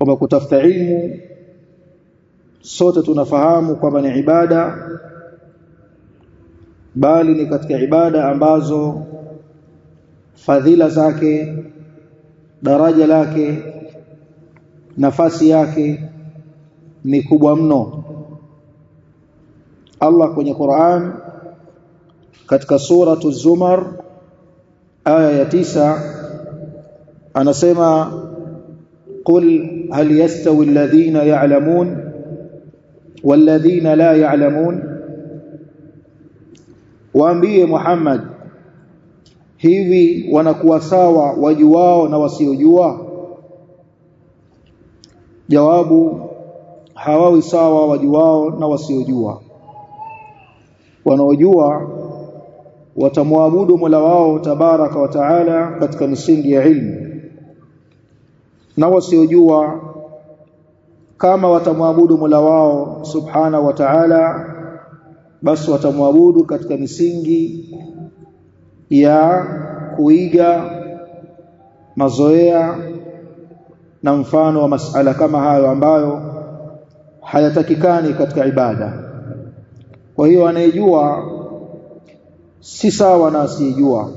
kwamba kutafuta ilmu sote tunafahamu kwamba ni ibada, bali ni katika ibada ambazo fadhila zake, daraja lake, nafasi yake ni kubwa mno. Allah kwenye Qur'an katika suratu Zumar aya ya 9 anasema qul hal yastawi alladhina ya'lamun walladhina la ya'lamun, waambie Muhammad, hivi wanakuwa sawa wajuao na wasiojua? Jawabu, hawawi sawa wajuao na wasiojua. Wanaojua watamwabudu Mola wao tabaraka wa taala katika misingi ya ilmu, na wasiojua kama watamwabudu Mola wao subhanahu wa taala, basi watamwabudu katika misingi ya kuiga mazoea na mfano wa masala kama hayo ambayo hayatakikani katika ibada. Kwa hiyo anayejua si sawa na asiyejua,